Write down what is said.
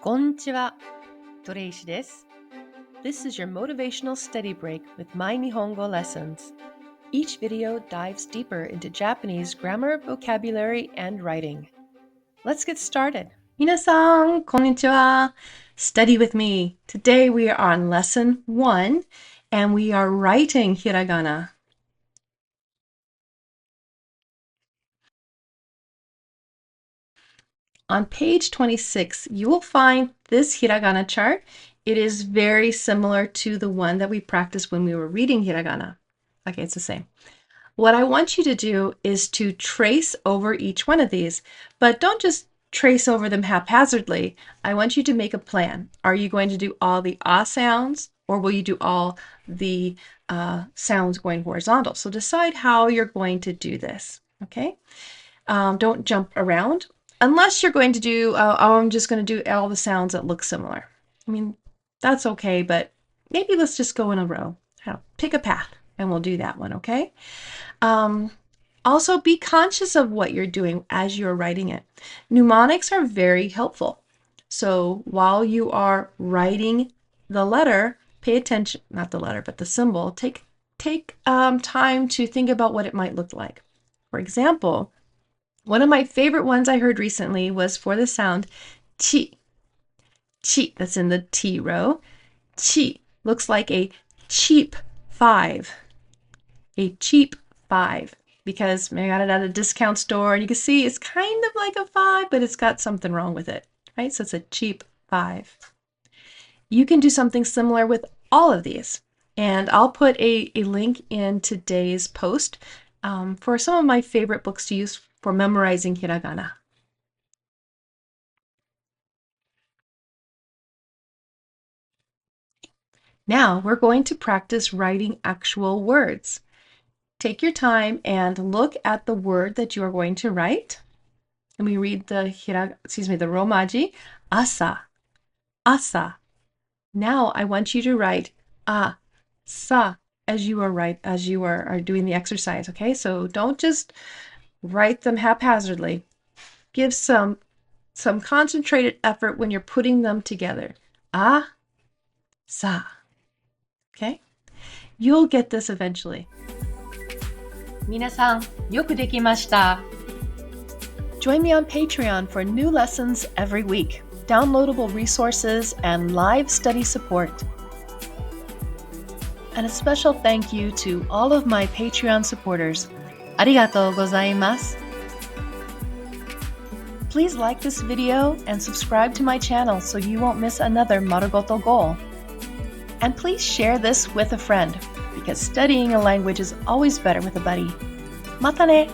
こんにちは、トレイシです。This is your motivational study break with my Nihongo lessons. Each video dives deeper into Japanese grammar, vocabulary, and writing. Let's get started. 皆さん、こんにちは. Study with me. Today we are on lesson 1 and we are writing hiragana. On page 26, you will find this hiragana chart. It is very similar to the one that we practiced when we were reading hiragana. Okay, it's the same. What I want you to do is to trace over each one of these, but don't just trace over them haphazardly. I want you to make a plan. Are you going to do all the ah sounds, or will you do all the sounds going horizontal? So decide how you're going to do this, okay? Don't jump around. Unless you're going to do, I'm just going to do all the sounds that look similar. I mean, that's okay, but maybe let's just go in a row. Pick a path, and we'll do that one, okay? Also, be conscious of what you're doing as you're writing it. Mnemonics are very helpful. So while you are writing the letter, pay attention, not the letter, but the symbol. Take time to think about what it might look like. For example, one of my favorite ones I heard recently was for the sound chi. Chi, that's in the T row. Chi looks like a cheap 5. A cheap 5. Because I got it at a discount store and you can see it's kind of like a 5, but it's got something wrong with it, right? So it's a cheap 5. You can do something similar with all of these. And I'll put a link in today's post for some of my favorite books to use for memorizing hiragana. Now we're going to practice writing actual words. Take your time and look at the word that you are going to write. And we read the romaji, asa, asa. Now I want you to write sa as you are doing the exercise, okay? So don't just write them haphazardly. Give some concentrated effort when you're putting them together. Sa. Okay? You'll get this eventually. 皆さん、よくできました。Join me on Patreon for new lessons every week, downloadable resources, and live study support. And a special thank you to all of my Patreon supporters. ありがとうございます。Please like this video and subscribe to my channel so you won't miss another Marugoto goal. And please share this with a friend, because studying a language is always better with a buddy. またね!